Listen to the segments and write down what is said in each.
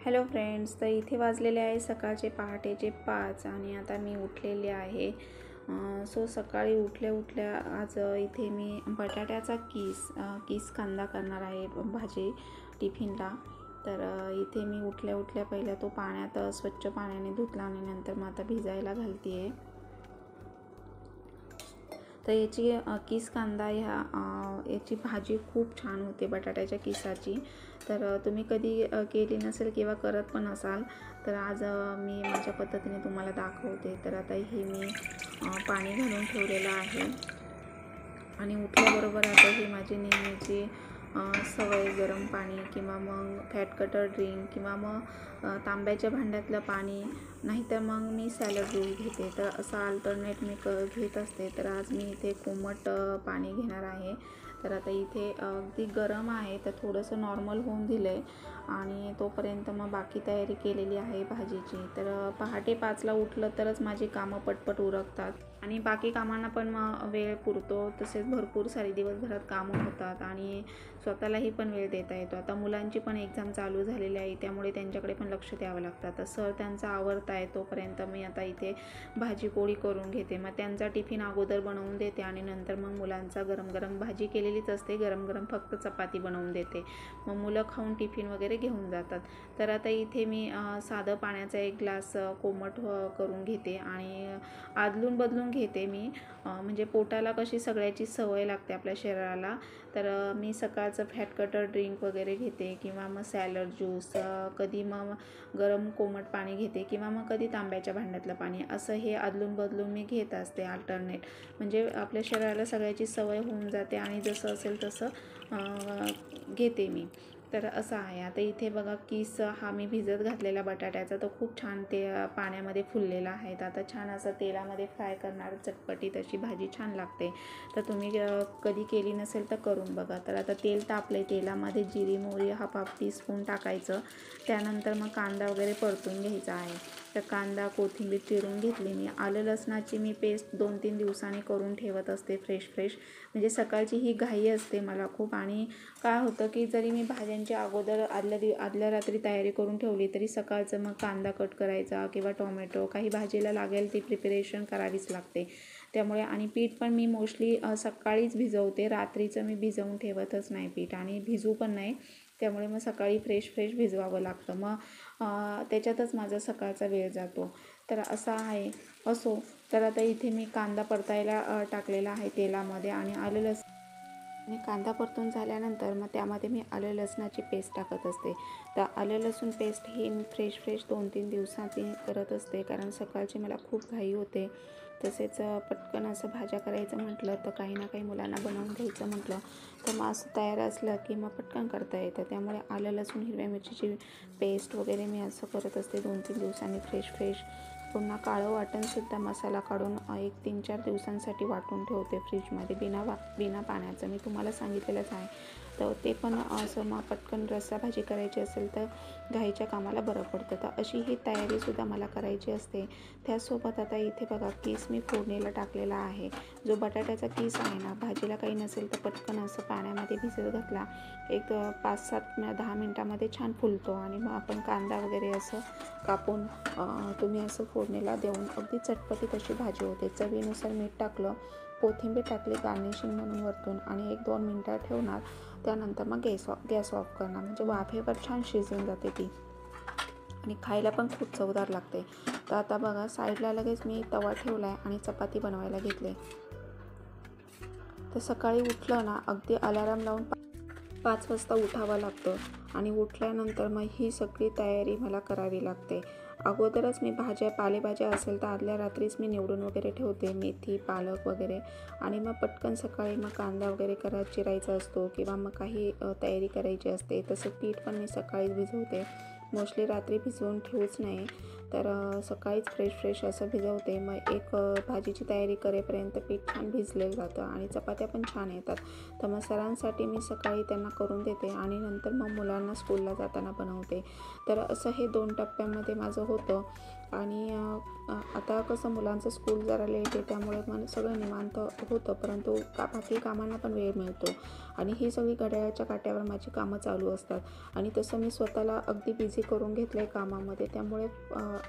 Hello friends, तर इथे वाजलेले आहे सकाळचे पहाटेचे 5 आणि आता मी उठलेले आहे. सो सकाळी उठल्या उठल्या आज इथे मी बटाट्याचा किस कांदा करणार आहे भाजी टिफिनला. तर इथे मी उठल्या उठल्या पहिला तो पाण्यात स्वच्छ पाण्याने धुतला आणि नंतर मग आता भिजायला घालते आहे. तर याची किस कांदा याची भाजी खूप छान होते बटाट्याच्या किसाची. तर तुम्ही कधी केली नसेल किंवा करत पण असाल तर आज मी माझ्या पद्धतीने तुम्हाला दाखवते. तर आता ही मी पाणी घालून ठेवलेलं आहे आणि उठल्याबरोबर आता ही माझी नेहमीची सवय गरम पाणी किंवा मग फॅट कटर ड्रिंक किंवा मग तांब्याच्या भांड्यातलं पाणी, नाहीतर मग मी सॅलड ज्यूस घेते. तर असं अल्टरनेट मी घेत असते. तर आज मी इथे कोमट पाणी घेणार आहे. तर आता इथे अगदी गरम आहे तर थोडंसं नॉर्मल होऊन दिलं आहे आणि तोपर्यंत मग बाकी तयारी केलेली आहे भाजीची. तर पहाटे 5ला उठलं तरच माझी कामं पटपट उरकतात आणि बाकी कामांना पण मग वेळ पुरतो. तसेच भरपूर सारी दिवसभरात कामं होतात आणि स्वतःलाही पण वेळ देता येतो. आता मुलांची पण एक्झाम चालू झालेली आहे त्यामुळे त्यांच्याकडे पण लक्ष द्यावं लागतं. आता सर त्यांचा आवरता आहे तोपर्यंत मी आता इथे भाजी पोळी करून घेते. मग त्यांचा टिफिन अगोदर बनवून देते आणि नंतर मग मुलांचा गरम गरम भाजी केलेलीच असते, गरम गरम फक्त चपाती बनवून देते. मग मुलं खाऊन टिफिन वगैरे घेऊन जातात. तर आता इथे मी साधं पाण्याचा एक ग्लास कोमट करून घेते आणि आदलून बदलून घेते मी. म्हणजे पोटाला कशी सगळ्याची सवय लागते आपल्या शरीराला. तर मी सकाळचं फॅट कटर ड्रिंक वगैरे घेते किंवा मग सॅलड ज्यूस, कधी मग गरम कोमट पाणी घेते किंवा मग कधी तांब्याच्या भांड्यातलं पाणी, असं हे आदलून बदलून मी घेत असते अल्टरनेट. म्हणजे आपल्या शरीराला सगळ्याची सवय होऊन जाते आणि जसं असेल तसं घेते मी. तर असं आहे. आता इथे बघा किस हा मी भिजत घातलेला बटाट्याचा तो खूप छान ते पाण्यामध्ये फुललेला आहे. तर आता छान असं तेलामध्ये फ्राय करणार चटपटीत अशी भाजी छान लागते. तर तुम्ही कधी केली नसेल तर करून बघा. तर आता तेल तापले, तेलामध्ये जिरी मोहरी 1/2 टीस्पून टाकायचं. त्यानंतर मग कांदा वगैरे परतून घ्यायचा आहे. तर कांदा कोथिंबीर चिरून घेतली मी. आलं लसणाची मी पेस्ट 2-3 दिवसांनी करून ठेवत असते फ्रेश. म्हणजे सकाळची ही घाई असते मला खूप. आणि काय होतं की जरी मी भाज्यांची अगोदर आदल्या रात्री तयारी करून ठेवली तरी सकाळचं मग कांदा कट करायचा किंवा टोमॅटो काही भाजीला लागेल ती प्रिपरेशन करावीच लागते. त्यामुळे आणि पीठ पण मी मोस्टली सकाळीच भिजवते, रात्रीचं मी भिजवून ठेवतच नाही पीठ आणि भिजू पण नाही. त्यामुळे मग सकाळी फ्रेश भिजवावं लागतं. मग त्याच्यातच माझा सकाळचा वेळ जातो. तर असा आहे. असो, तर आता इथे मी कांदा परतायला टाकलेला आहे तेलामध्ये आणि आलं लसूण आणि कांदा परतून झाल्यानंतर मग त्यामध्ये मी आलं लसणाची पेस्ट टाकत असते. तर आलं लसूण पेस्ट ही मी फ्रेश 2-3 दिवसांनी करत असते, कारण सकाळची मला खूप घाई होते. तसेच पटकन असं भाज्या करायचं म्हटलं तर काही ना काही मुलांना बनवून द्यायचं म्हटलं तर मग असं तयार असलं की मग पटकन करता येतं. त्यामुळे आलं लसूण हिरव्या मिरचीची पेस्ट वगैरे मी असं करत असते 2-3 दिवसांनी फ्रेश. पुन्हा काळं वाटणसुद्धा मसाला काढून 1-3-4 दिवसांसाठी वाटून ठेवते फ्रीजमध्ये बिना पाण्याचं. मी तुम्हाला सांगितलेलंच आहे. तर ते पण असं मग पटकन रस्सा भाजी करायची असेल तर घाईच्या कामाला बरं पडतं. तर अशी ही तयारीसुद्धा मला करायची असते. त्यासोबत आता इथे बघा किस मी फोडणीला टाकलेला आहे. जो बटाट्याचा किस आहे ना, भाजीला काही नसेल तर पटकन असं पाण्यामध्ये भिजत घातला एक 5-7-10 मिनटामध्ये छान फुलतो आणि मग आपण कांदा वगैरे असं कापून तुम्ही असं फोडणीला देऊन अगदी चटपटीत अशी भाजी होते. चवीनुसार मीठ टाकलं, कोथिंबीर टाकली गार्निशिंग म्हणून वरतून आणि 1-2 मिनटं ठेवणार. त्यानंतर मग गॅस ऑफ करणार. म्हणजे वाफेवर छान शिजून जाते ती आणि खायला पण खूप चवदार लागते. तर आता बघा साईडला लगेच मी तवा ठेवला आहे आणि चपाती बनवायला घेतले. तर सकाळी उठलं ना अगदी अलार्म लावून 5 वाजता उठावं लागतं आणि उठल्यानंतर मग ही सगळी तयारी मला करावी लागते. अगोदरच मी पालेभाज्या असेल तर आदल्या रात्रीच मी निवडून वगैरे ठेवते, मेथी पालक वगैरे. आणि मग पटकन सकाळी मग कांदा वगैरे चिरायचा असतो किंवा मग काही तयारी करायची असते. तसं पीठ पण मी सकाळीच भिजवते. मोस्टली रात्री भिजवून ठेवूच नाही. तर सकाळीच फ्रेश असं भिजवते. मग एक भाजीची तयारी करेपर्यंत पीठ छान भिजलेलं जातं आणि चपात्या पण छान येतात. तर मग सरांसाठी मी सकाळी त्यांना करून देते आणि नंतर मग मुलांना स्कूलला जाताना बनवते. तर असं हे 2 टप्प्यांमध्ये माझं होतं. आणि आता कसं मुलांचं स्कूल जरा लेट आहे त्यामुळे मला सगळं निवांत होतं, परंतु बाकी कामांना पण वेळ मिळतो आणि ही सगळी घड्याळाच्या काट्यावर माझी कामं चालू असतात आणि तसं मी स्वतःला अगदी बिझी करून घेतलं आहे कामामध्ये, त्यामुळे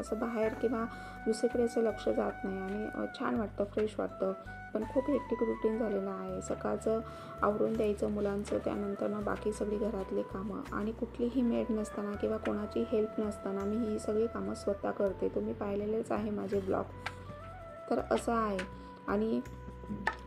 असं बाहेर किंवा दुसरीकडे असं लक्ष जात नाही आणि छान वाटतं, फ्रेश वाटतं. पण खूप हेक्टिक रुटीन झालेलं आहे. सकाळचं आवरून द्यायचं मुलांचं, त्यानंतर मग बाकी सगळी घरातली कामं आणि कुठलीही मेड नसताना किंवा कोणाची हेल्प नसताना मी ही सगळी कामं स्वतः करते. तुम्ही पाहिलेलेच आहे माझे ब्लॉग. तर असं आहे. आणि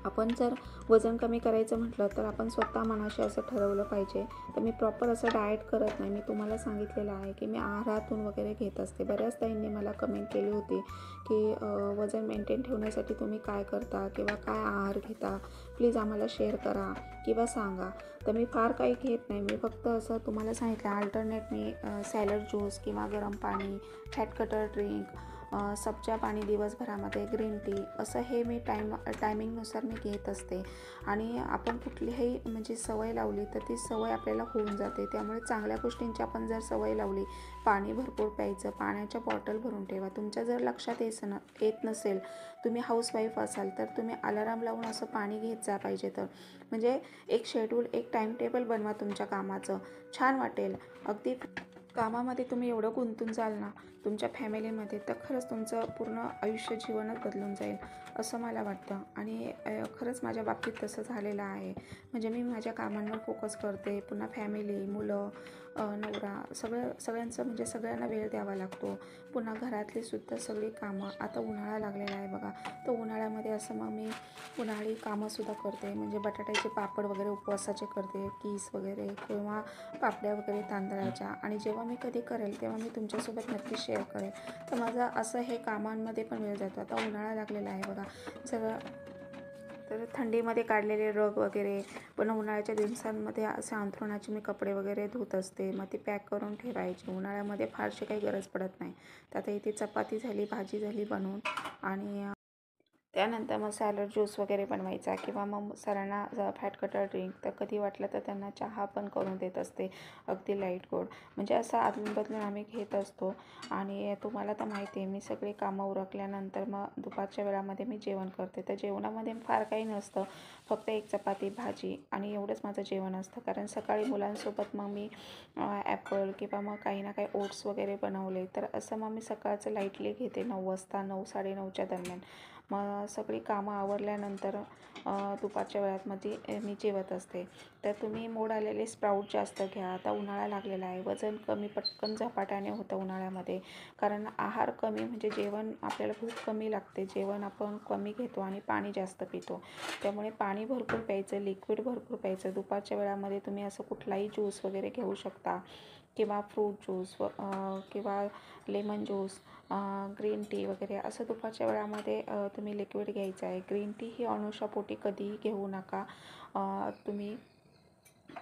आपण जर वजन कमी करायचं म्हटलं तर आपण स्वतः मनाशी असं ठरवलं पाहिजे. तर मी प्रॉपर असं डाएट करत नाही. मी तुम्हाला सांगितलेलं आहे की मी आहारातून वगैरे घेत असते. बऱ्याच ताईंनी मला कमेंट केली होती की वजन मेंटेन ठेवण्यासाठी तुम्ही काय करता किंवा काय आहार घेता, प्लीज आम्हाला शेअर करा किंवा सांगा. तर मी फार काही घेत नाही. मी फक्त असं तुम्हाला सांगितलं अल्टरनेट मी सॅलड ज्यूस किंवा गरम पाणी, फॅट कटर ड्रिंक, सब्जा पाणी दिवसभरामध्ये, ग्रीन टी, असं हे मी टायमिंगनुसार मी घेत असते. आणि आपण कुठलीही म्हणजे सवय लावली तर ती सवय आपल्याला होऊन जाते. त्यामुळे चांगल्या गोष्टींची आपण जर सवय लावली, पाणी भरपूर प्यायचं, पाण्याच्या बॉटल भरून ठेवा. तुमच्या जर लक्षात येत नसेल, तुम्ही हाऊसवाईफ असाल तर तुम्ही अलाराम लावून असं पाणी घेत जा पाहिजे तर. म्हणजे एक शेड्यूल, एक टाईम टेबल बनवा तुमच्या कामाचं, छान वाटेल. अगदी कामामध्ये तुम्ही एवढं गुंतून जाल ना तुमच्या फॅमिलीमध्ये, तर खरंच तुमचं पूर्ण आयुष्य जीवनच बदलून जाईल असं मला वाटतं. आणि खरंच माझ्या बाबतीत तसं झालेलं आहे. म्हणजे मी माझ्या कामांवर फोकस करते, पुन्हा फॅमिली, मुलं, नवरा, सगळ्यांचं म्हणजे सगळ्यांना वेळ द्यावा लागतो. पुन्हा घरातली सुद्धा सगळी कामं. आता उन्हाळा लागलेला आहे बघा, तर उन्हाळ्यामध्ये असं मग मी उन्हाळी कामंसुद्धा करते. म्हणजे बटाट्याचे पापड वगैरे उपवासाचे करते, कीस वगैरे किंवा पापड्या वगैरे तांदळाच्या. आणि जेव्हा मी कधी करेल तेव्हा मी तुमच्यासोबत नक्की शेअर करेल. तर माझं असं हे कामांमध्ये पण वेळ जातो. आता उन्हाळा लागलेला आहे बघा सगळं, तर थंडीमध्ये काढलेले रग वगैरे, पण उन्हाळ्याच्या दिवसांमध्ये असं अंथरुणाचे मी कपडे वगैरे धुत असते. मग ती पॅक करून ठेवायची. उन्हाळ्यामध्ये फारशी काही गरज पडत नाही. तर आता इथे चपाती झाली, भाजी झाली बनवून, आणि त्यानंतर मग सॅलड ज्यूस वगैरे बनवायचा किंवा मग सरांना फॅट कटर ड्रिंक, तर कधी वाटलं तर त्यांना चहा पण करून देत असते, अगदी लाईट गोड. म्हणजे असं अदलूनबदलून आम्ही घेत असतो. आणि तुम्हाला तर माहिती आहे, मी सगळी कामं उरकल्यानंतर मग दुपारच्या वेळामध्ये मी जेवण करते. तर जेवणामध्ये फार काही नसतं, फक्त एक चपाती, भाजी आणि एवढंच माझं जेवण असतं. कारण सकाळी मुलांसोबत मग मी ॲपल किंवा मग काही ना काही ओट्स वगैरे बनवले, तर असं मग मी सकाळचं लाईटली घेते. 9 वाजता, 9 साडेनऊच्या दरम्यान. मग सगळी कामं आवरल्यानंतर दुपारच्या वेळामध्ये मी जेवत असते. तर तुम्ही मोड आलेले स्प्राऊट जास्त घ्या. आता उन्हाळा लागलेला आहे, वजन कमी पटकन झपाट्याने होतं उन्हाळ्यामध्ये. कारण आहार कमी म्हणजे जेवण आपल्याला भूक कमी लागते, जेवण आपण कमी घेतो आणि पाणी जास्त पितो. त्यामुळे पाणी भरपूर प्यायचं, लिक्विड भरपूर प्यायचं. दुपारच्या वेळामध्ये तुम्ही असं कुठलाही ज्यूस वगैरे घेऊ शकता किंवा फ्रूट ज्यूस किंवा लेमन ज्यूस, ग्रीन टी वगैरे असं दुपारच्या वेळामध्ये तुम्ही लिक्विड घ्यायचं आहे. ग्रीन टी ही अनुशापोटी कधीही घेऊ नका तुम्ही,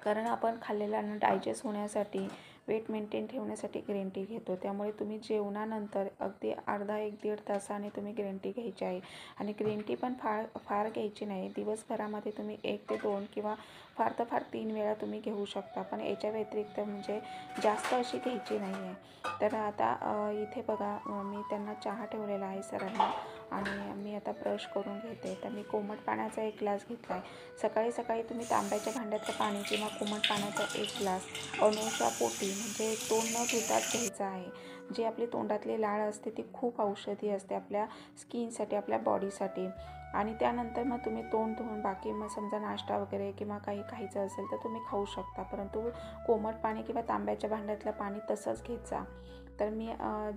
कारण आपण खाल्लेलं अन्न डायजेस्ट होण्यासाठी, वेट मेंटेन ठेवण्यासाठी ग्रीन टी घेतो. त्यामुळे तुम्ही जेवणानंतर अगदी अर्धा 1-1.5 तासाने तुम्ही ग्रीन टी घ्यायची आहे. आणि ग्रीन टी पण फार घ्यायची नाही. दिवसभरामध्ये तुम्ही 1 ते 2 किंवा फार तर फार 3 वेळा तुम्ही घेऊ शकता, पण याच्या व्यतिरिक्त म्हणजे जास्त अशी घ्यायची नाही आहे. तर आता इथे बघा मी त्यांना चहा ठेवलेला आहे सरांना, आणि मी आता ब्रश करून घेते. तर मी कोमट पाण्याचा 1 ग्लास घेतला आहे. सकाळी सकाळी तुम्ही तांब्याच्या भांड्यातलं पाणी किंवा कोमट पाण्याचा 1 ग्लास अनुशापोटी म्हणजे तोंड न धुताच घ्यायचं आहे. जी आपली तोंडातली लाळ असते ती खूप औषधी असते आपल्या स्किनसाठी, आपल्या बॉडीसाठी. आणि त्यानंतर मग तुम्ही तोंड धुवून बाकी मग समजा नाश्ता वगैरे किंवा काही खायचं असेल तर तुम्ही खाऊ शकता, परंतु कोमट पाणी किंवा तांब्याच्या भांड्यातलं पाणी तसंच घेत जा. तर मी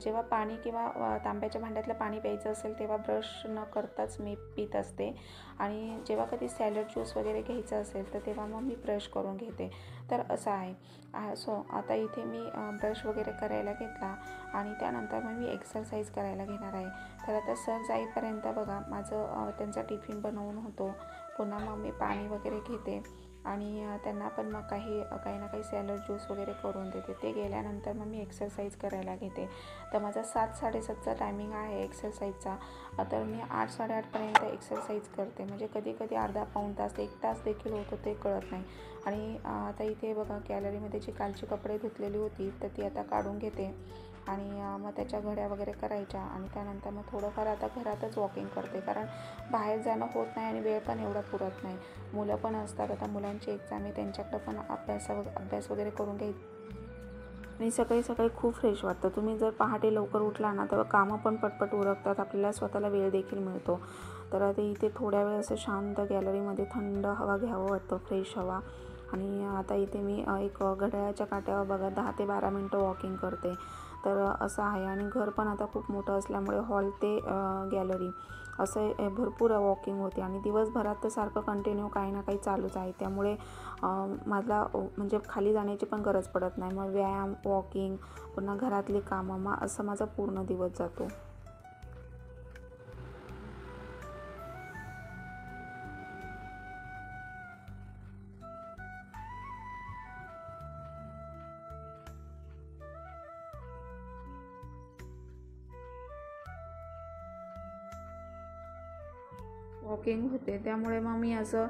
जेव्हा पाणी किंवा तांब्याच्या भांड्यातलं पाणी प्यायचं असेल तेव्हा ब्रश न करताच मी पित असते. आणि जेव्हा कधी सॅलड ज्यूस वगैरे घ्यायचं असेल तर तेव्हा मग मी ब्रश करून घेते. तर असं आहे. सो आता इथे मी ब्रश वगैरे करायला घेतला आणि त्यानंतर मग मी एक्सरसाइज करायला घेणार आहे. तर आता सर जाईपर्यंत बघा माझं त्यांचा टिफिन बनवून होतो. पुन्हा मग मी पाणी वगैरे घेते आणि त्यांना पण मग काही ना काही सॅलड ज्यूस वगैरे करून देते. ते गेल्यानंतर मग मी एक्सरसाइज करायला घेते. तर माझा 7-7:30चा टायमिंग आहे एक्सरसाइजचा. तर मी 8-8:30पर्यंत एक्सरसाइज करते. म्हणजे कधी कधी अर्धा-पाऊण तास, 1 तास देखील होतो ते कळत नाही. आणि आता इथे बघा गॅलरीमध्ये जी कालची कपडे धुतलेली होती तर ती आता काढून घेते आणि मग त्याच्या घड्या वगैरे करायच्या आणि त्यानंतर मग थोडंफार आता घरातच वॉकिंग करते, कारण बाहेर जाणं होत नाही आणि वेळ पण एवढा पुरत नाही. मुलं पण असतात, आता मुलांची एक्झाम आहे, त्यांच्याकडं पण अभ्यास वगैरे करून घ्यायचं. आणि सकाळी सकाळी खूप फ्रेश वाटतं. तुम्ही जर पहाटे लवकर उठला ना तर कामं पण पटपट उरकतात, आपल्याला स्वतःला वेळ देखील मिळतो. तर ते इथे थोड्या वेळ असं शांत गॅलरीमध्ये थंड हवा घ्यावं वाटतं, फ्रेश हवा. आणि आता इथे मी एक घड्याळाच्या काट्यावर बघा 10 ते 12 मिनटं वॉकिंग करते. तर असं आहे. आणि घर पण आता खूप मोठं असल्यामुळे हॉल ते गॅलरी असं भरपूर वॉकिंग होते आणि दिवसभरात तर सारखं कंटिन्यू काही ना काही चालूच आहे. त्यामुळे मला म्हणजे खाली जाण्याची पण गरज पडत नाही. मग व्यायाम, वॉकिंग, पुन्हा घरातली कामं, मग असं माझा पूर्ण दिवस जातो. वॉकिंग होते, त्यामुळे मग मी असं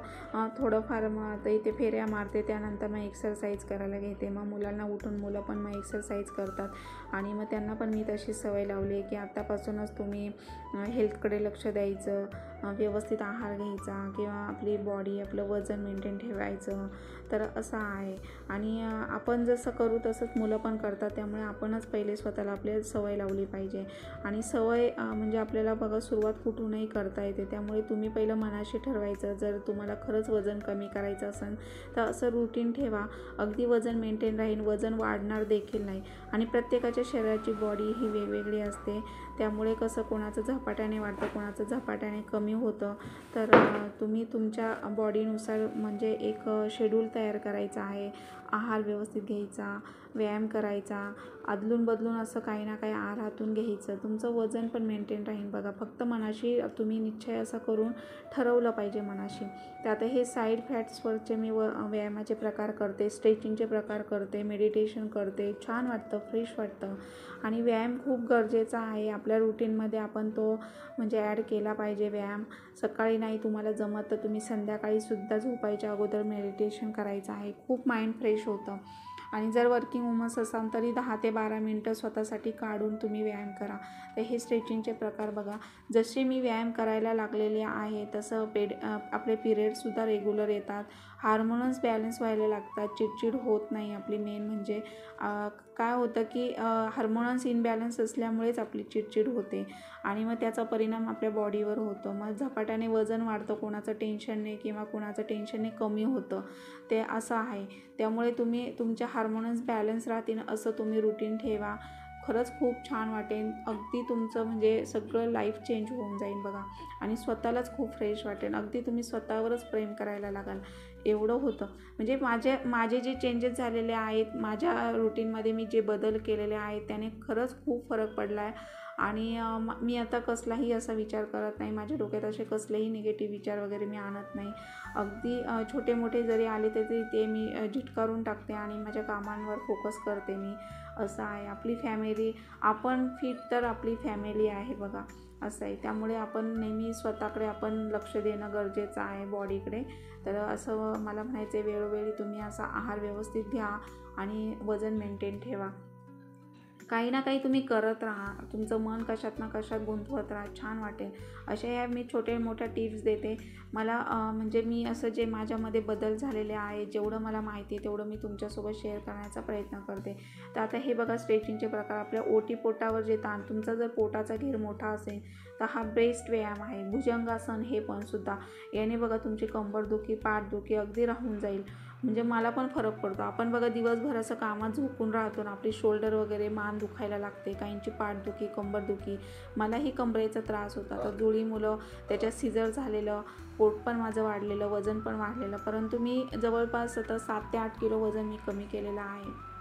थोडंफार मग आता इथे फेऱ्या मारते, त्यानंतर मग एक्सरसाइज करायला घेते. मग मुलांना उठून मुलं पण मग एक्सरसाइज करतात आणि मग त्यांना पण मी तशी सवय लावली आहे की आत्तापासूनच तुम्ही हेल्थकडे लक्ष द्यायचं, व्यवस्थित आहार घ्यायचा किंवा आपली बॉडी, आपलं वजन मेंटेन ठेवायचं. तर असं आहे. आणि आपण जसं करू तसंच मुलं पण करतात, त्यामुळे आपणच पहिले स्वतःला आपली सवय लावली पाहिजे. आणि सवय म्हणजे आपल्याला बघा सुरुवात कुठूनही करता येते, त्यामुळे तुम्ही पहिलं मनाशी ठरवायचं. जर तुम्हाला खरंच वजन कमी करायचं असेल तर असं रुटीन ठेवा, अगदी वजन मेंटेन राहील, वजन वाढणार देखील नाही. आणि प्रत्येकाच्या शरीराची बॉडी ही वेगवेगळी असते, त्यामुळे कसं कोणाचं झपाट्याने वाढतं, कोणाचं झपाट्याने कमी होतं. तर तुम्ही तुमच्या बॉडीनुसार म्हणजे एक शेड्यूल तयार करायचा आहे. आहार व्यवस्थित घ्यायचा, व्यायाम करायचा, अदलून बदलून असं काही ना काही आहारातून घ्यायचं. तुमचं वजन पण मेंटेन राहील बघा. फक्त मनाशी तुम्ही निश्चय असा करून ठरवलं पाहिजे मनाशी. तर आता हे साईड फॅट्सवरचे मी व्यायामाचे प्रकार करते, स्ट्रेचिंगचे प्रकार करते, मेडिटेशन करते. छान वाटतं, फ्रेश वाटतं. आणि व्यायाम खूप गरजेचा आहे आपल्या रुटीनमध्ये. आपण तो म्हणजे ॲड केला पाहिजे व्यायाम. सकाळी नाही तुम्हाला जमत तर तुम्ही संध्याकाळीसुद्धा झोपायच्या अगोदर मेडिटेशन करायचं आहे. खूप माइंड फ्रेश होतं. आणि जर वर्किंग वुमन्स असाल तरी 10 ते 12 मिनटं स्वतःसाठी काढून तुम्ही व्यायाम करा. तर हे स्ट्रेचिंगचे प्रकार बघा. जसे मी व्यायाम करायला लागलेले आहे तसं आपले पिरियडसुद्धा रेग्युलर येतात, हार्मोन्स बॅलन्स व्हायला लागतात, चिडचिड होत नाही आपली. मेन म्हणजे काय होतं की हार्मोन्स इनबॅलन्स असल्यामुळेच आपली चिडचिड होते आणि मग त्याचा परिणाम आपल्या बॉडीवर होतो. मग झपाट्याने वजन वाढतं, कोणाचं टेन्शनने किंवा कोणाचं टेन्शनने कमी होतं, ते असं आहे. त्यामुळे तुम्ही तुमच्या हार्मोन्स बॅलन्स राहतील असं तुम्ही रुटीन ठेवा. खरंच खूप छान वाटेल, अगदी तुमचं म्हणजे सगळं लाईफ चेंज होऊन जाईल बघा. आणि स्वतःलाच खूप फ्रेश वाटेल, अगदी तुम्ही स्वतःवरच प्रेम करायला लागाल, एवढं होतं. म्हणजे माझे जे चेंजेस झालेले आहेत, माझ्या रुटीनमध्ये मी जे बदल केलेले आहेत त्याने खरंच खूप फरक पडला आहे. आणि मी आता कसलाही असा विचार करत नाही, माझ्या डोक्यात असे कसलेही निगेटिव्ह विचार वगैरे मी आणत नाही. अगदी छोटे मोठे जरी आले तरी ते मी झिटकारून टाकते आणि माझ्या कामांवर फोकस करते मी. असं आहे. आपली फॅमिली, आपण फिट तर आपली फॅमिली आहे बघा, असं आहे. त्यामुळे आपण नेहमी स्वतःकडे आपण लक्ष देणं गरजेचं आहे, बॉडीकडे. तर असं मला म्हणायचं आहे, वेळोवेळी तुम्ही असा आहार व्यवस्थित घ्या आणि वजन मेंटेन ठेवा. काही ना काही तुम्ही करत राहा, तुमचं मन कशात ना कशात गुंतवत राहा, छान वाटेल. अशा ह्या मी छोट्या मोठ्या टिप्स देते. मला म्हणजे मी असं जे माझ्यामध्ये बदल झालेले आहेत, जेवढं मला माहिती आहे तेवढं मी तुमच्यासोबत शेअर करण्याचा प्रयत्न करते. तर आता हे बघा स्ट्रेचिंगचे प्रकार. आपल्या ओटीपोटावर जे ताण, तुमचा जर पोटाचा घेर मोठा असेल तर हा बेस्ट व्यायाम आहे. भुजंगासन हे पण सुद्धा, याने बघा तुमची कंबरदुखी, पाठदुखी अगदी राहून जाईल. म्हणजे मला पण फरक पडतो. आपण बघा दिवसभर असं कामात झोपून राहतो ना, आपली शोल्डर वगैरे मान दुखायला लागते, काहींची पाठदुखी, कंबरदुखी. मलाही कंबरेचा त्रास होता. तर जुळी मुलं, त्याच्यात सिझर झालेलं, पोट पण माझं वाढलेलं, वजन पण वाढलेलं. परंतु मी जवळपास आता 7 ते 8 किलो वजन मी कमी केलेलं आहे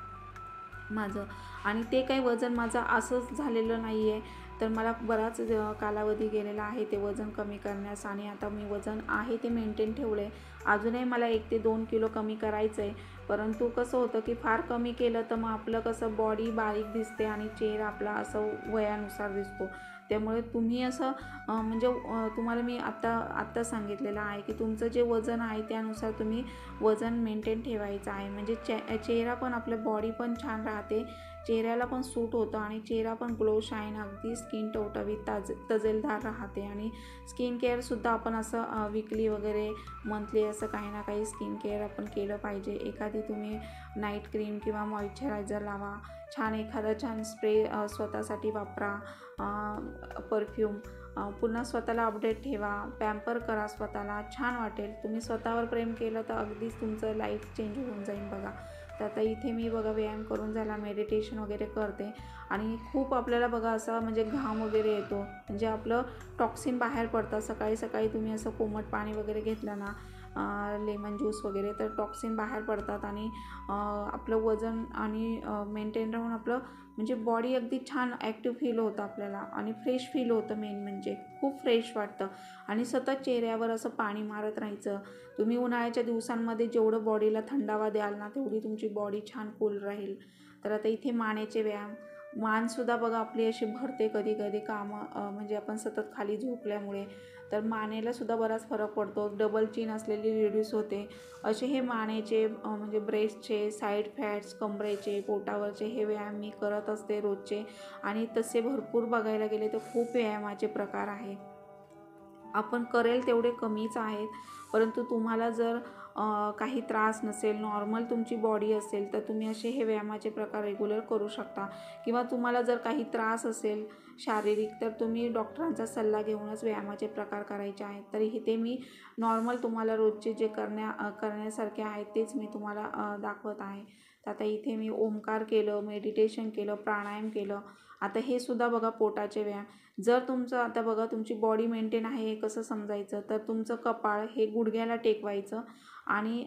माझं. आणि ते काही वजन माझं असंच झालेलं नाही आहे, तर मला बराच कालावधी गेलेला आहे ते वजन कमी करण्यास. आणि आता मी वजन आहे ते मेंटेन ठेवलं आहे. अजूनही मला 1 ते 2 किलो कमी करायचं आहे. परंतु कसं होतं की फार कमी केलं तर मग आपलं कसं बॉडी बारीक दिसते आणि चेहरा आपला असं वयानुसार दिसतो. त्यामुळे तुम्ही असं म्हणजे तुम्हाला मी आत्ता सांगितलेलं आहे की तुमचं जे वजन आहे त्यानुसार तुम्ही वजन मेंटेन ठेवायचं आहे. म्हणजे चेहरा पण, आपलं बॉडी पण छान राहते, चेहऱ्याला पण सूट होतं आणि चेहरा पण ग्लो शाईन, अगदी स्किन टवटवीत तजेलदार राहते. आणि स्किन केअरसुद्धा आपण असं वीकली वगैरे मंथली असं काही ना काही स्किन केअर आपण केलं पाहिजे. एखादी तुम्ही नाईट क्रीम किंवा मॉइश्चरायझर लावा, एखादा छान स्प्रे स्वतःसाठी वापरा, परफ्यूम, पुन्हा स्वतःला अपडेट ठेवा, पॅम्पर करा स्वतःला, छान वाटेल. तुम्ही स्वतःवर प्रेम केलं तर अगदीच तुमचं लाईफ चेंज होऊन जाईल बघा. तर आता इथे मी बघा व्यायाम करून झाला, मेडिटेशन वगैरे करते आणि खूप आपल्याला बघा असं म्हणजे घाम वगैरे येतो, म्हणजे आपलं टॉक्सिन बाहेर पडतं. सकाळी सकाळी तुम्ही असं कोमट पाणी वगैरे घेतलं ना, लेमन ज्यूस वगैरे, तर टॉक्सिन बाहेर पडतात आणि आपलं वजन आणि मेंटेन राहून आपलं म्हणजे बॉडी अगदी छान ॲक्टिव्ह फील होतं आपल्याला आणि फ्रेश फील होतं. मेन म्हणजे खूप फ्रेश वाटतं आणि सतत चेहऱ्यावर असं पाणी मारत राहायचं. तुम्ही उन्हाळ्याच्या दिवसांमध्ये जेवढं बॉडीला थंडावा द्याल ना, तेवढी तुमची बॉडी छान कूल राहील. तर आता इथे मानेचे व्यायाम, मानसुद्धा बघा आपली अशी भरते कधी कधी कामं म्हणजे आपण सतत खाली झोपल्यामुळे, तर मानेलासुद्धा बराच फरक पडतो. डबल चीन असलेली रिड्यूस होते. असे हे मानेचे म्हणजे ब्रेस्टचे, साईड फॅट्स, कमरेचे, पोटावरचे हे व्यायाम मी करत असते रोजचे. आणि तसे भरपूर बघायला गेले तर खूप व्यायामाचे प्रकार आहे. आपण करेल तेवढे कमीच आहेत. परंतु तुम्हाला जर काही त्रास नसेल, नॉर्मल तुमची बॉडी असेल, तर तुम्ही असे हे व्यायामाचे प्रकार रेग्युलर करू शकता. किंवा तुम्हाला जर काही त्रास असेल शारीरिक, तर तुम्ही डॉक्टरांचा सल्ला घेऊनच व्यायामाचे प्रकार करायचे आहेत. तर इथे मी नॉर्मल तुम्हाला रोजचे जे करण्यासारखे आहेत तेच मी तुम्हाला दाखवत आहे. तर आता इथे मी ओमकार केलं, मेडिटेशन केलं, प्राणायाम केलं. आता हे सुद्धा बघा पोटाचे व्यायाम. जर तुमचं आता बघा तुमची बॉडी मेंटेन आहे हे कसं समजायचं, तर तुमचं कपाळ हे गुडघ्याला टेकवायचं आणि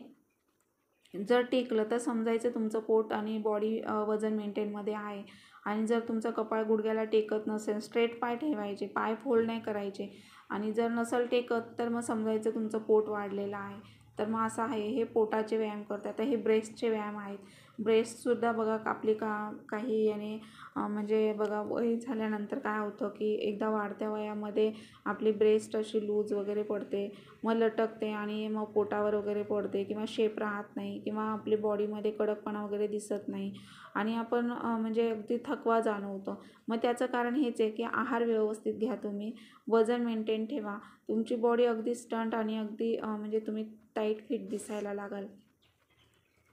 जर टेकलं तर समजायचं तुमचं पोट आणि बॉडी वजन मेंटेनमध्ये आहे. आणि जर तुमचं कपाळ गुडघ्याला टेकत नसेल, स्ट्रेट पाय ठेवायचे, पाय फोल्ड नाही करायचे. आणि जर नसेल टेकत तर मग समजायचं तुमचं पोट वाढलेलं आहे. तर मग असं आहे, हे पोटाचे व्यायाम करतात. तर हे ब्रेस्टचे व्यायाम आहेत. ब्रेस्टसुद्धा बघा आपली काही याने म्हणजे बघा वय झाल्यानंतर काय होतं की एकदा वाढत्या वयामध्ये आपली ब्रेस्ट अशी लूज वगैरे पडते, मग लटकते आणि मग पोटावर वगैरे पडते किंवा शेप राहत नाही किंवा आपली बॉडीमध्ये कडकपणा वगैरे दिसत नाही आणि आपण म्हणजे अगदी थकवा जाणवतो. मग त्याचं कारण हेच आहे की आहार व्यवस्थित घ्या, तुम्ही वजन मेंटेन ठेवा, तुमची बॉडी अगदी स्टंट आणि अगदी म्हणजे तुम्ही टाईट फिट दिसायला लागाल.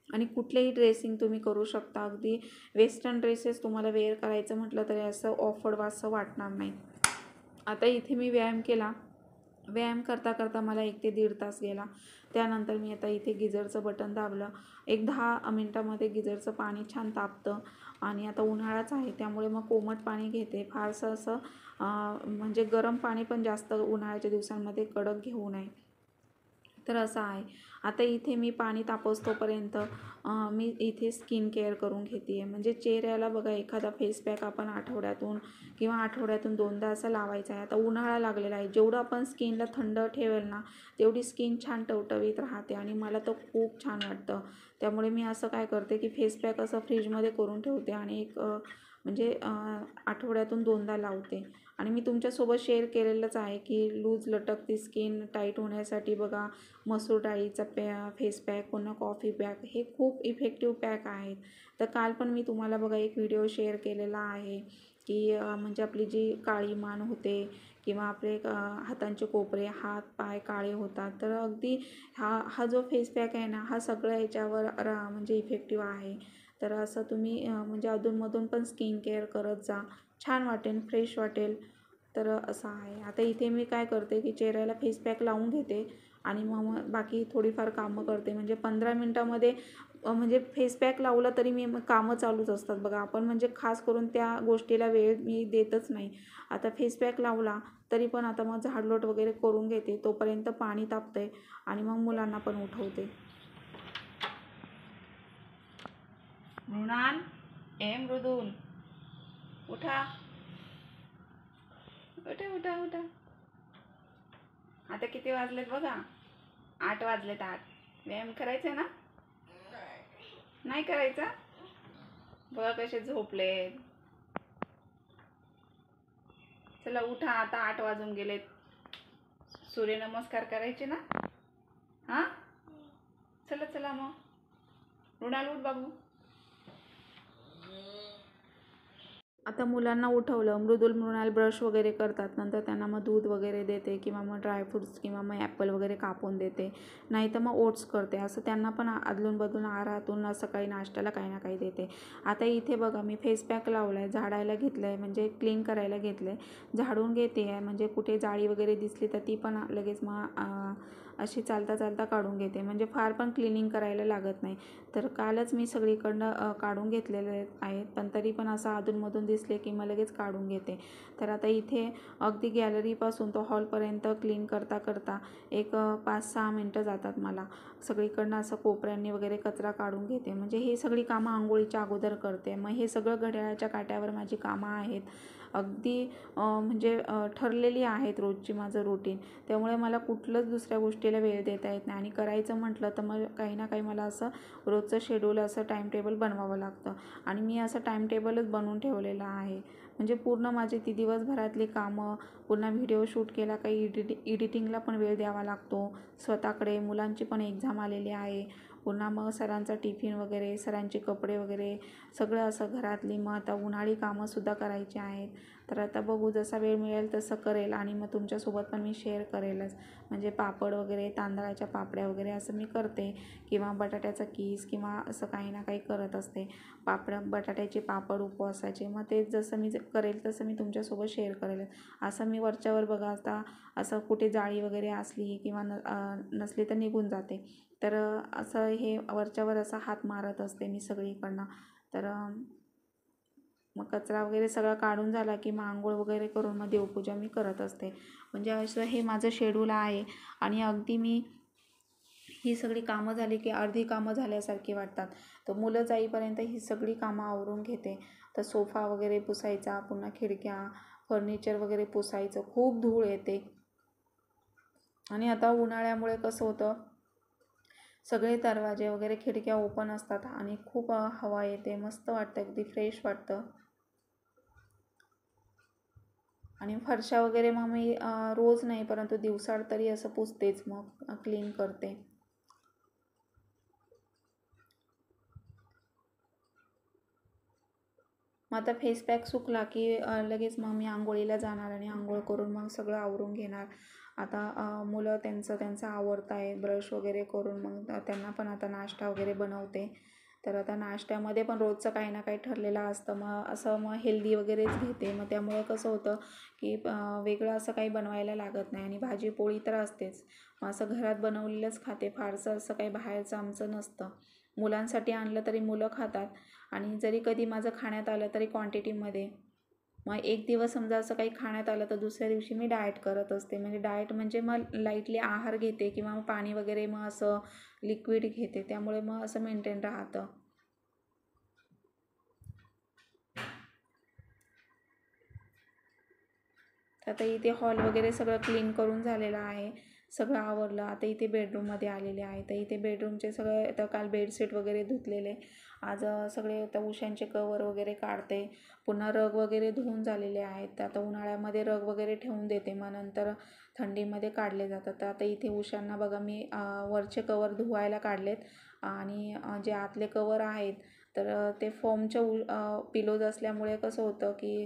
आणि कुठलेही ड्रेसिंग तुम्ही करू शकता. अगदी वेस्टर्न ड्रेसेस तुम्हाला वेअर करायचं म्हटलं तरी असं ऑफवर्ड वाटणार नाही. आता इथे मी व्यायाम केला. व्यायाम करता करता मला 1 ते 1.5 तास गेला. त्यानंतर मी आता इथे गिझरचं बटन दाबलं. एक 10 मिनटामध्ये गिझरचं पाणी छान तापतं आणि आता उन्हाळाच आहे त्यामुळे मग कोमट पाणी घेते. फारसं असं म्हणजे गरम पाणी पण जास्त उन्हाळ्याच्या दिवसांमध्ये कडक घेऊ नये. तर असं आहे. आता इथे मी पाणी तापवतोपर्यंत मी इथे स्किन केअर करून घेते आहे. म्हणजे चेहऱ्याला बघा एखादा फेस पॅक आपण आठवड्यातून किंवा आठवड्यातून 2दा असं लावायचा आहे. आता उन्हाळा लागलेला आहे, जेवढं आपण स्किनला थंड ठेवेल ना, तेवढी स्किन छान टवटवीत राहते आणि मला तर खूप छान वाटतं. त्यामुळे मी असं काय करते की फेस पॅक असं फ्रीजमध्ये करून ठेवते आणि एक म्हणजे आठवड्यातून 2दा लावते. आणि मी तुमच्यासोबत शेअर केलेलंच आहे की लूज लटकती स्किन टाईट होण्यासाठी बघा मसूर डाळीचा फेस पॅक, पुन्हा कॉफी पॅक, हे खूप इफेक्टिव्ह पॅक आहेत. तर काल पण मी तुम्हाला बघा एक व्हिडिओ शेअर केलेला आहे की म्हणजे आपली जी काळी मान होते किंवा आपले हातांचे कोपरे, हात पाय काळे होतात, तर अगदी हा जो फेस पॅक आहे ना, हा सगळ्या याच्यावर म्हणजे इफेक्टिव्ह आहे. तर असं तुम्ही म्हणजे अधूनमधून पण स्किन केअर करत जा, छान वाटेल, फ्रेश वाटेल. तर असं आहे. आता इथे मी काय करते की चेहऱ्याला फेस पॅक लावून घेते आणि मग बाकी थोडीफार कामं करते. म्हणजे 15 मिनटामध्ये म्हणजे फेस पॅक लावला तरी मी कामं चालूच असतात बघा. आपण म्हणजे खास करून त्या गोष्टीला वेळ मी देतच नाही. आता फेस पॅक लावला तरी पण आता मग झाडलोट वगैरे करून घेते. तोपर्यंत पाणी तापतंय आणि मग मुलांना पण उठवते. मृणाल, मृदुल, उठा, उठा उठा उठा. आता किती वाजलेत बघा, 8 वाजलेत. 8. व्यायाम करायचा ना? नाही करायचा? बघा कसे झोपलेत. चला उठा, आता 8 वाजून गेलेत. सूर्यनमस्कार करायचे ना? हां, चला चला मग. मृणाल उठ बाबू. आता मुलांना उठवलं, मृदुल मृणाल ब्रश वगैरे करतात, नंतर त्यांना मग दूध वगैरे देते किंवा मग ड्रायफ्रूट्स किंवा मग ॲपल वगैरे कापून देते, नाही तर मग ओट्स करते. असं त्यांना पण अदलून बदलून आहारातून सकाळी नाश्त्याला काही ना काही देते. आता इथे बघा मी फेस पॅक लावला आहे, झाडायला घेतलं आहे, म्हणजे क्लीन करायला घेतलं आहे, झाडून घेते आहे, म्हणजे कुठे जाळी वगैरे दिसली तर ती पण लगेच मग अशी चालता चालता काढून घेते, म्हणजे फार पण क्लिनिंग करायला लागत नाही. तर कालच मी सगळीकडनं काढून घेतलेले आहेत, पण तरी पण असं अधूनमधून दिसले की मग लगेच काढून घेते. तर आता इथे अगदी गॅलरीपासून तो हॉलपर्यंत क्लीन करता करता एक 5-6 मिनटं जातात मला. सगळीकडनं असं कोपऱ्यांनी वगैरे कचरा काढून घेते, म्हणजे हे सगळी कामं आंघोळीच्या अगोदर करते. मग हे सगळं घड्याळाच्या काट्यावर माझी कामं आहेत, अगदी म्हणजे ठरलेली आहेत रोजची माझं रुटीन. त्यामुळे मला कुठलंच दुसऱ्या गोष्टीला वेळ देता येत नाही, आणि करायचं म्हटलं तर मग काही ना काही मला असं रोजचं शेड्यूल असं टाईमटेबल बनवावं लागतं, आणि मी असं टाईमटेबलच बनवून ठेवलेलं आहे. म्हणजे पूर्ण माझी ती दिवसभरातली कामं, पुन्हा व्हिडिओ शूट केला, काही एडिटिंगला पण वेळ द्यावा लागतो स्वतःकडे. मुलांची पण एक्झाम आलेली आहे, पुन्हा मग सरांचा टिफिन वगैरे, सरांचे कपडे वगैरे सगळं असं घरातली. मग आता उन्हाळी कामंसुद्धा करायची आहेत. तर आता बघू, जसा वेळ मिळेल तसं करेल, आणि मग तुमच्यासोबत पण मी शेअर करेलच. म्हणजे पापड वगैरे, तांदळाच्या पापड्या वगैरे असं मी करते, किंवा बटाट्याचा कीस किंवा असं काही ना काही करत असते. बटाट्याचे पापड उपवासाचे, मग ते जसं मी करेल तसं मी तुमच्यासोबत शेअर करेल. असं मी वरच्यावर बघा, आता असं कुठे जाळी वगैरे असली किंवा नसली तर निघून जाते. तर असं हे वरच्यावर असा हात मारत असते मी सगळीकडनं. तर मग कचरा वगैरे सगळा काढून झाला की मग आंघोळ वगैरे करून मग देवपूजा मी करत असते. म्हणजे असं हे माझं शेड्यूल आहे, आणि अगदी मी ही सगळी कामं झाली की अर्धी कामं झाल्यासारखी वाटतात. तर मुलं जाईपर्यंत ही सगळी कामं आवरून घेते. तर सोफा वगैरे पुसायचा, पुन्हा खिडक्या, फर्निचर वगैरे पुसायचं, खूप धूळ येते. आणि आता उन्हाळ्यामुळे कसं होतं, सगळे दरवाजे वगैरे खिडक्या ओपन असतात, आणि खूप हवा येते, मस्त वाटतं, अगदी फ्रेश वाटतं. आणि फरशा वगैरे मग मी रोज नाही, परंतु दिवसाआड तरी असं पुसतेच, मग क्लीन करते. मग आता फेस पॅक सुकला की लगेच मग मी आंघोळीला जाणार, आणि आंघोळ करून मग सगळं आवरून घेणार. आता मुलं त्यांचं आवरत आहे, ब्रश वगैरे करून मग त्यांना पण आता नाश्ता वगैरे बनवते. तर आता नाश्त्यामध्ये पण रोजचं काही ना काही ठरलेलं असतं, मग हेल्दी वगैरेच घेते. मग त्यामुळे कसं होतं की वेगळं असं काही बनवायला लागत नाही, आणि भाजी पोळी तर असतेच. मग असं घरात बनवलेलंच खाते, फारसं असं काही बाहेरचं आमचं नसतं. मुलांसाठी आणलं तरी मुलं खातात, आणि जरी कधी माझं खाण्यात आलं तरी क्वांटिटीमध्ये. मग एक दिवस समजा असं काही खाण्यात आलं तर दुसऱ्या दिवशी मी डाएट करत असते. म्हणजे डाएट म्हणजे मग लाईटली आहार घेते, किंवा मग पाणी वगैरे मग असं लिक्विड घेते, त्यामुळे मग असं मेंटेन राहतं. आता इथे हॉल वगैरे सगळं क्लीन करून झालेलं आहे, सगळं आवरलं. आता इथे बेडरूममध्ये आलेले आहे. तर इथे बेडरूमचे सगळे, आता काल बेडशीट वगैरे धुतलेले, आज सगळे आता उशांचे कवर वगैरे काढते. पुन्हा रग वगैरे धुवून झालेले आहेत. तर आता उन्हाळ्यामध्ये रग वगैरे ठेवून देते, मग नंतर थंडीमध्ये काढले जातात. तर आता इथे उशांना बघा मी वरचे कवर धुवायला काढलेत, आणि जे आतले कवर आहेत तर ते फोमचे पिलोज असल्यामुळे कसं होतं की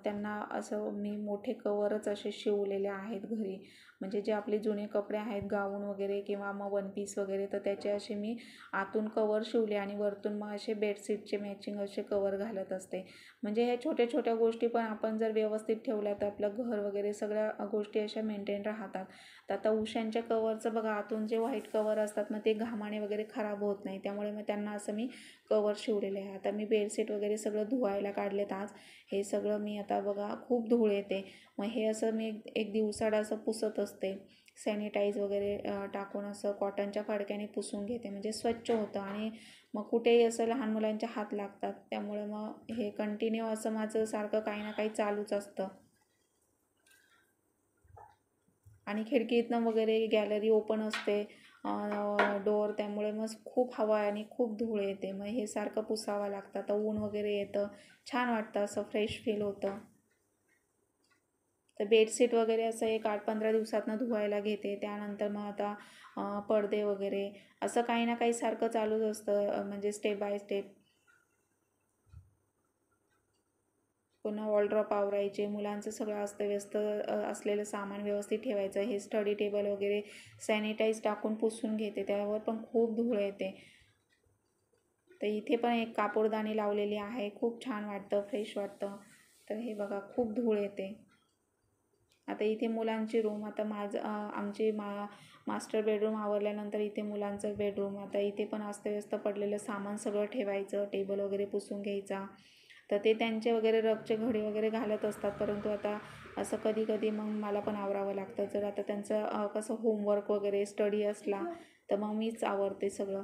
त्यांना असं मी मोठे कवरच असे शिवलेले आहेत घरी. म्हणजे जे आपले जुने कपडे आहेत, गाऊन वगैरे किंवा मग वन पीस वगैरे, तर त्याचे असे मी आतून कवर शिवले, आणि वरतून मग असे बेडशीटचे मॅचिंग असे कवर घालत असते. म्हणजे ह्या छोट्या छोट्या गोष्टी पण आपण जर व्यवस्थित ठेवल्या तर आपलं घर वगैरे सगळ्या गोष्टी अशा मेंटेन राहतात. तर आता उशांच्या कवरचं बघा, आतून जे व्हाईट कवर असतात मग ते घामाने वगैरे खराब होत नाही, त्यामुळे मग त्यांना असं मी कवर शिवलेले आहे. आता मी बेडशीट वगैरे सगळं धुवायला काढलेत आज. हे सगळं मी आता बघा, खूप धूळ येते, मग हे असं मी एक दिवसाआड असं पुसत असते. सॅनिटाईज वगैरे टाकून असं कॉटनच्या फडक्याने पुसून घेते, म्हणजे स्वच्छ होतं. आणि मग कुठेही असं लहान मुलांच्या हात लागतात, त्यामुळे मग हे कंटिन्यू असं माझं सारखं काही ना काही चालूच असतं. आणि खिडकीतनं वगैरे गॅलरी ओपन असते, डोअर, त्यामुळे मग खूप हवा आणि खूप धूळ येते, मग हे सारखं पुसावं लागतं. तर ऊन वगैरे येतं, छान वाटतं, असं फ्रेश फील होतं. तर बेडशीट वगैरे असं एक 8-15 दिवसातनं धुवायला घेते. त्यानंतर मग आता पडदे वगैरे असं काही ना काही सारखं चालूच असतं, म्हणजे स्टेप बाय स्टेप. पुन्हा वॉलड्रॉप आवरायचे, मुलांचं सगळं अस्तव्यस्त असलेलं सामान व्यवस्थित ठेवायचं. हे स्टडी टेबल वगैरे सॅनिटाईज टाकून पुसून घेते, त्यावर पण खूप धूळ येते. तर इथे पण एक कापूरदानी लावलेली आहे, खूप छान वाटतं, फ्रेश वाटतं. तर हे बघा खूप धूळ येते. आता इथे मुलांची रूम, आता आमची मास्टर बेडरूम आवरल्यानंतर इथे मुलांचं बेडरूम. आता इथे पण अस्तव्यस्त पडलेलं सामान सगळं ठेवायचं, टेबल वगैरे पुसून घ्यायचा. तर ते त्यांचे वगैरे रगचे घडी वगैरे घालत असतात, परंतु आता असं कधी कधी मग मला पण आवरावं लागतं. जर आता त्यांचं कसं होमवर्क वगैरे स्टडी असला तर मग मीच आवरते सगळं.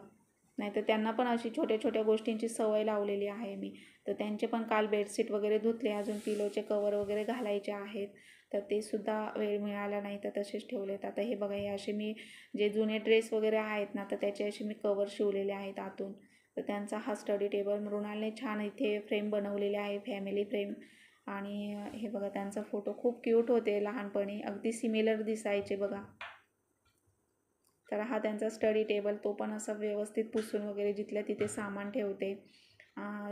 नाही तर त्यांना पण अशी छोट्या छोट्या गोष्टींची सवय लावलेली आहे मी. तर त्यांचे पण काल बेडशीट वगैरे धुतले, अजून पिलोचे कवर वगैरे घालायचे आहेत. तर ते सुद्धा वेळ मिळाला नाही तर तसेच ठेवलेत. आता हे बघा, हे असे मी जे जुने ड्रेस वगैरे आहेत ना, तर त्याचे असे मी कवर शिवलेले आहेत आतून. तर त्यांचा हा स्टडी टेबल मृणालने छान इथे फ्रेम बनवलेले आहे, फॅमिली फ्रेम. आणि हे बघा, त्यांचा फोटो खूप क्यूट होते लहानपणी, अगदी सिमिलर दिसायचे बघा. तर हा त्यांचा स्टडी टेबल, तो पण असा व्यवस्थित पुसून वगैरे जिथल्या तिथे सामान ठेवते.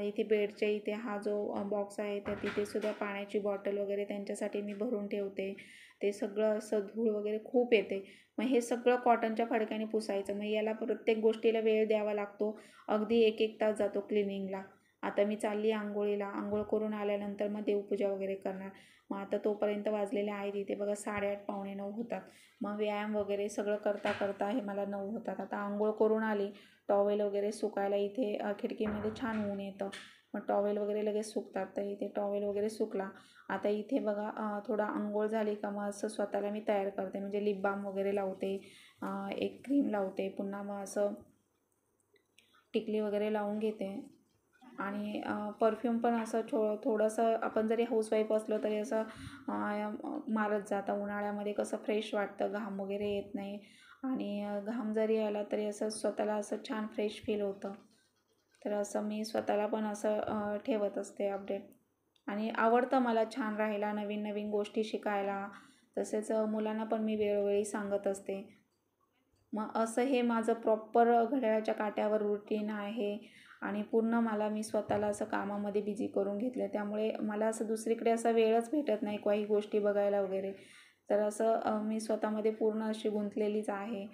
इथे बेडच्या इथे हा जो बॉक्स आहे तर तिथे सुद्धा पाण्याची बॉटल वगैरे त्यांच्यासाठी मी भरून ठेवते. ते सगळं असं धूळ वगैरे खूप येते. मग हे सगळं कॉटनच्या फडक्याने पुसायचं. मग याला प्रत्येक गोष्टीला वेळ द्यावा लागतो, अगदी 1-1 तास जातो क्लिनिंगला. आता मी चालली आंघोळीला, आंघोळ करून आल्यानंतर मग देवपूजा वगैरे करणार. मग आता तोपर्यंत वाजलेले आहेत इथे बघा 8:30 पावणे 9 होतात. मग व्यायाम वगैरे सगळं करता करता हे मला 9 होतात. आता आंघोळ करून आली, टॉवेल वगैरे सुकायला इथे खिडकीमध्ये छान ऊन येतं, मग टॉवेल वगैरे लगेच सुकतात. तर इथे टॉवेल वगैरे सुकला. आता इथे बघा थोडा आंघोळ झाली का मग असं स्वतःला मी तयार करते, म्हणजे लिप बाम वगैरे लावते, एक क्रीम लावते, पुन्हा मग असं टिकली वगैरे लावून घेते. आणि परफ्यूम पण असं थोडंसं आपण जरी हाऊसवाईफ असलो तरी असं मारत जातं. उन्हाळ्यामध्ये कसं फ्रेश वाटतं, घाम वगैरे येत नाही, आणि घाम जरी आला तरी असं स्वतःला असं छान फ्रेश फील होतं. तर असं मी स्वतःला पण असं ठेवत असते अपडेट. आणि आवडतं मला छान राहायला, नवीन नवीन गोष्टी शिकायला. तसेच मुलांना पण मी वेळोवेळी सांगत असते. मग असं हे माझं प्रॉपर घड्याळाच्या काट्यावर रुटीन आहे. आणि पूर्ण मी स्वतःला असं कामामध्ये बिझी करून घेतलं, त्यामुळे मला असं दुसरीकडे असा वेळच भेटत नाही काही गोष्टी बघायला वगैरे. तर असं मी स्वतःमध्ये पूर्ण अशी गुंतलेलीच आहे.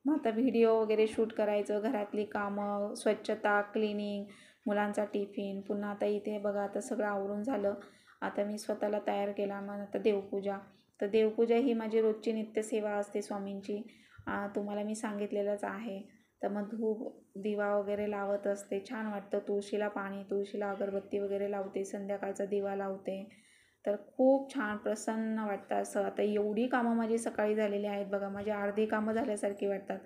मग आता व्हिडिओ वगैरे शूट करायचं, घरातली कामं, स्वच्छता, क्लिनिंग, मुलांचा टिफिन, पुन्हा आता इथे बघा आता सगळं आवरून झालं. आता मी स्वतःला तयार केला. मग आता देवपूजा. तर देवपूजा ही माझी रोजची नित्यसेवा असते स्वामींची, तुम्हाला मी सांगितलेलंच आहे. तर मग धूप दिवा वगैरे लावत असते, छान वाटतं. तुळशीला पाणी, तुळशीला अगरबत्ती वगैरे लावते, संध्याकाळचा दिवा लावते. तर खूप छान प्रसन्न वाटतं असं. आता एवढी कामं माझी सकाळी झालेली आहेत बघा, माझी अर्धी कामं झाल्यासारखी वाटतात.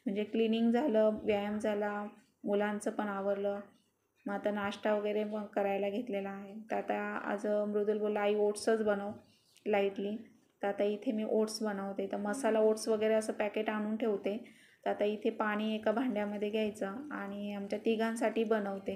म्हणजे क्लिनिंग झालं, व्यायाम झाला, मुलांचं पण आवरलं. मग आता नाश्ता वगैरे मग करायला घेतलेला आहे. तर आता आज मृदुल बोलला, आई ओट्सच बनव लाईटली. तर आता इथे मी ओट्स बनवते. तर मसाला ओट्स वगैरे असं पॅकेट आणून ठेवते. तर आता इथे पाणी एका भांड्यामध्ये घ्यायचं आणि आमच्या तिघांसाठी बनवते.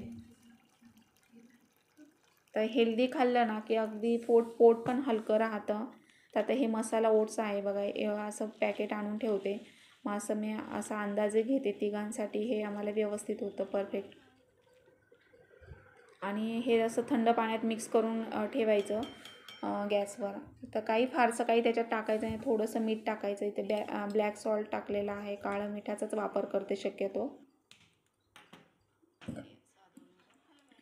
तर हेल्दी खाल्लं ना की अगदी पोट पण हलकं राहतं. तर आता हे मसाला ओट्स आहे बघा, असं पॅकेट आणून ठेवते. मग असं मी असा अंदाजे घेते तिघांसाठी, हे आम्हाला व्यवस्थित होतं परफेक्ट. आणि हे असं थंड पाण्यात मिक्स करून ठेवायचं गॅसवर. तर फारसं काही त्याच्यात टाकायचं नाही, थोडंसं मीठ टाकायचं. इथे ब्लॅक सॉल्ट टाकलेलं आहे, काळं मिठाचाच वापर करते शक्यतो.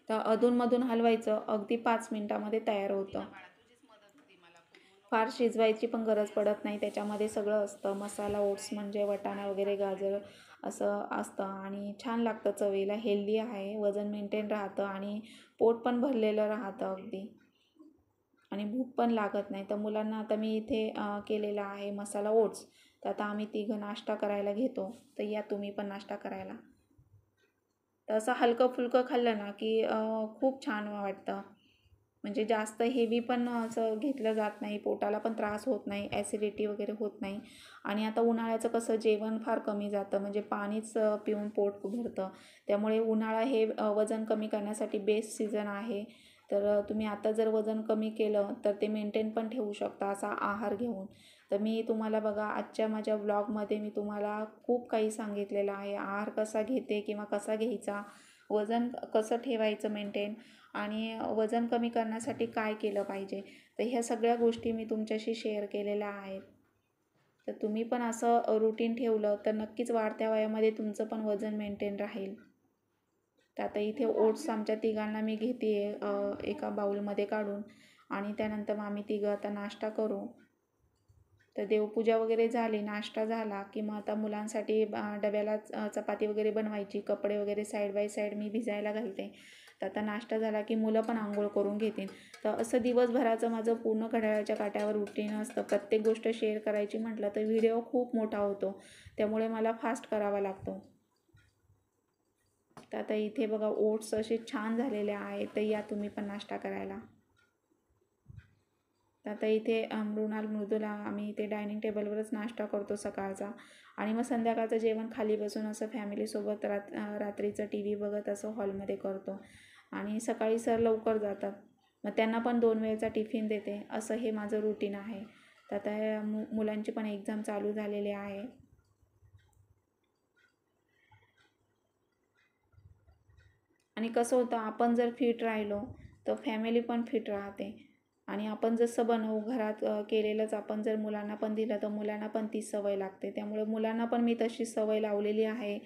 तर अधूनमधून हलवायचं, अगदी 5 मिनटामध्ये तयार होतं. फार शिजवायची पण गरज पडत नाही, त्याच्यामध्ये सगळं असतं. मसाला ओट्स म्हणजे वाटाणा वगैरे, गाजर असं असतं, आणि छान लागतं चवीला, हेल्दी आहे, वजन मेंटेन राहतं, आणि पोट पण भरलेलं राहतं अगदी, आणि भूक पण लागत नाही. तर मुलांना आता मी इथे केलेला आहे मसाला ओट्स. तर आता आम्ही तिघं नाश्ता करायला घेतो. तर या तुम्ही पण नाश्ता करायला. तर असं हलकं फुलकं खाल्लं ना की खूप छान वाटतं. म्हणजे जास्त हेवी पण असं घेतलं जात नाही, पोटाला पण त्रास होत नाही, ॲसिडिटी वगैरे होत नाही. आणि आता उन्हाळ्याचं कसं जेवण फार कमी जातं, म्हणजे पाणीच पिऊन पोट भरतं. त्यामुळे उन्हाळा हे वजन कमी करण्यासाठी बेस्ट सीझन आहे. तर तुम्ही आता जर वजन कमी केलं तर ते मेंटेन पण ठेवू शकता असा आहार घेऊन. तर मी तुम्हाला बघा आजच्या माझ्या व्लॉगमध्ये मी तुम्हाला खूप काही सांगितलेलं आहे, आहार कसा घेते किंवा कसा घ्यायचा, वजन कसं ठेवायचं मेंटेन आणि वजन कमी करण्यासाठी काय केलं पाहिजे, तर ह्या सगळ्या गोष्टी मी तुमच्याशी शेअर केलेल्या आहेत. तर तुम्ही पण असं रुटीन ठेवलं तर नक्कीच वाढत्या वयामध्ये तुमचं पण वजन मेंटेन राहील. तर आता इथे ओट्स आमच्या तिघांना मी घेते एका बाउलमध्ये काढून आणि त्यानंतर मग आम्ही तिघं आता नाश्ता करू. तर देवपूजा वगैरे झाली, नाश्ता झाला की मग आता मुलांसाठी डब्याला चपाती वगैरे बनवायची, कपडे वगैरे साईड बाय साईड मी भिजायला घालते. तर आता नाश्ता झाला की मुलं पण आंघोळ करून घेतील. तर असं दिवसभराचं माझं पूर्ण घड्याळाच्या काट्यावर रुटीन असतं. प्रत्येक गोष्ट शेअर करायची म्हटलं तर व्हिडिओ खूप मोठा होतो, त्यामुळे मला फास्ट करावा लागतो. तर आता इथे बघा ओट्स असे छान झालेले आहेत, तर या तुम्ही पण नाश्ता करायला. तर आता इथे मृदूला आम्ही इथे डायनिंग टेबलवरच नाश्ता करतो सकाळचा आणि मग संध्याकाळचं जेवण खाली बसून असं फॅमिलीसोबत रात्रीचं टी व्ही बघत असं हॉलमध्ये करतो. आणि सकाळी सर लवकर जातात, मग त्यांना पण 2 वेळचा टिफिन देते. असं हे माझं रुटीन आहे. तर आता मुलांची पण एक्झाम चालू झालेली आहे. आणि कसं होतं, आपण जर फिट राहिलो तर फॅमिली पण फिट राहते. आणि आपण जसं बनवू घरात केलेलंच आपण जर मुलांना पण दिलं तर मुलांना पण ती सवय लागते. त्यामुळे मुलांना पण मी तशी सवय लावलेली आहे.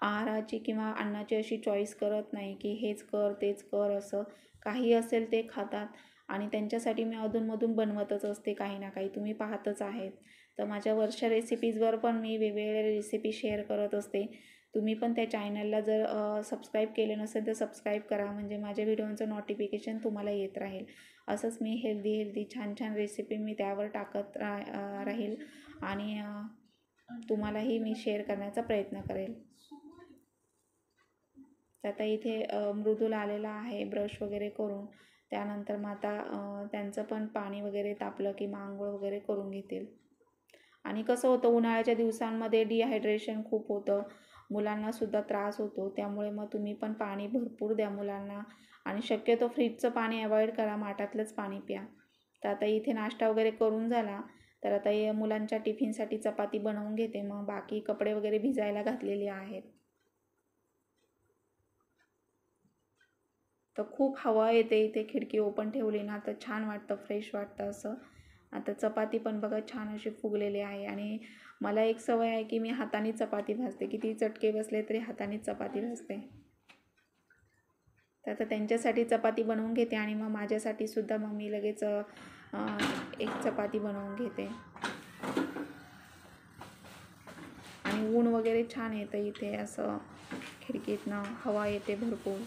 आहाराची किंवा अन्नाची अशी चॉईस करत नाही की हेच कर तेच कर, असं काही असेल ते खातात. आणि त्यांच्यासाठी मी अधूनमधून बनवतच असते काही ना काही, तुम्ही पाहतच आहेत. तर माझ्या वरच्या रेसिपीजवर पण मी वेगवेगळ्या रेसिपी शेअर करत असते. तुम्ही पण त्या चॅनलला जर सबस्क्राईब केले नसेल तर सबस्क्राईब करा, म्हणजे माझ्या व्हिडिओचं नोटिफिकेशन तुम्हाला येत राहील. असंच मी हेल्दी छान छान रेसिपी मी त्यावर टाकत राहील आणि तुम्हालाही मी शेअर करण्याचा प्रयत्न करेल. तर आता इथे मृदूला आलेला आहे ब्रश वगैरे करून. त्यानंतर मग आता त्यांचं पण पाणी वगैरे तापलं की मग आंघोळ वगैरे करून घेतील. आणि कसं होतं, उन्हाळ्याच्या दिवसांमध्ये डिहायड्रेशन खूप होतं, मुलांनासुद्धा त्रास होतो. त्यामुळे मग तुम्ही पण पाणी भरपूर द्या मुलांना आणि शक्यतो फ्रीजचं पाणी अवॉइड करा, माठातलंच पाणी प्या. तर आता इथे नाश्ता वगैरे करून झाला, तर आता या मुलांच्या टिफिनसाठी चपाती बनवून घेते. मग बाकी कपडे वगैरे भिजायला घातलेले आहेत. तर खूप हवा येते इथे, खिडकी ओपन ठेवली ना तर छान वाटतं, फ्रेश वाटतं असं. आता चपाती पण बघा छान अशी फुगलेली आहे. आणि मला एक सवय आहे की मी हाताने चपाती भाजते, किती चटके बसले तरी हातानेच चपाती भाजते. तर आता त्यांच्यासाठी चपाती बनवून घेते आणि मग माझ्यासाठी सुद्धा मग मी लगेच एक चपाती बनवून घेते. आणि ऊन वगैरे छान येतं इथे, असं खिडकीतनं हवा येते भरपूर.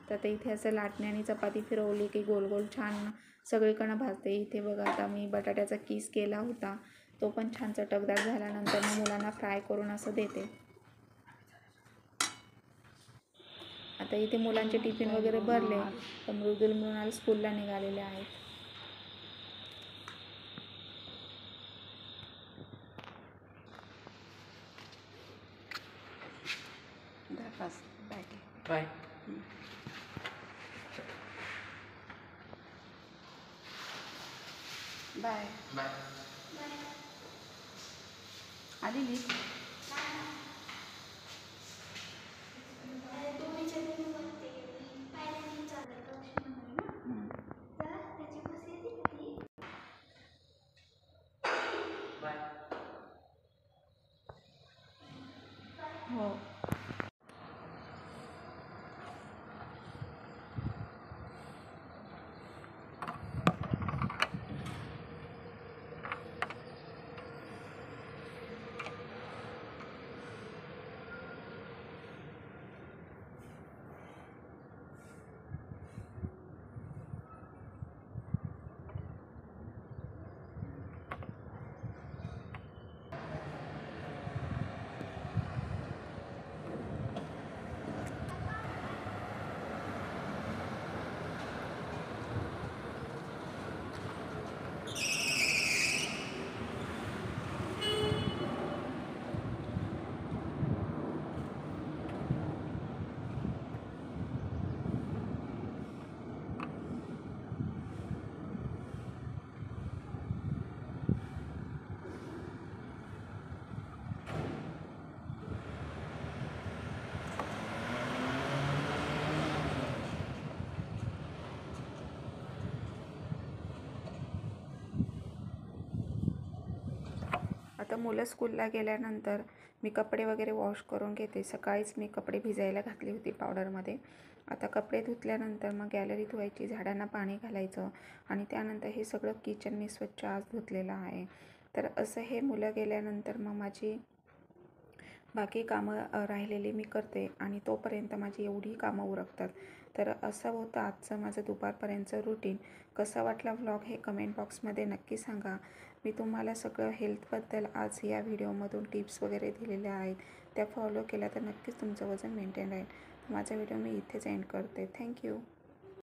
तर आता इथे असं लाटण्याने चपाती फिरवली की गोल गोल छान सगळीकडनं भाजते. इथे बघा आता मी बटाट्याचा किस केला होता, तो पण छान चटकदार झाल्यानंतर मग मुलांना फ्राय करून असं देते. आता इथे मुलांचे टिफिन वगैरे भरले, तर मृणाल स्कूलला निघालेले आहेत. बाय. Bye bye. आलेली. हो. मुलं स्कूलला गेल्यानंतर मी कपडे वगैरे वॉश करून घेते. सकाळीच मी कपडे भिजायला घातली होती पावडरमध्ये. आता कपडे धुतल्यानंतर मग गॅलरी धुवायची, झाडांना पाणी घालायचं आणि त्यानंतर हे सगळं किचन मी स्वच्छ आज धुतलेलं आहे. तर असं हे मुलं गेल्यानंतर मग माझी बाकी कामं राहिलेली मी करते आणि तोपर्यंत माझी एवढी कामं उरकतात. तर असं होतं आजचं माझं दुपारपर्यंतचं रुटीन. कसा वाटला व्लॉग हे कमेंट बॉक्समध्ये नक्की सांगा. मी तुम्हाला सगळं हेल्थबद्दल आज या व्हिडिओमधून टिप्स वगैरे दिलेल्या आहेत. त्या फॉलो केल्या तर नक्कीच तुमचं वजन मेंटेन राहील. माझा व्हिडिओ मी इथेच एंड करते. थँक्यू.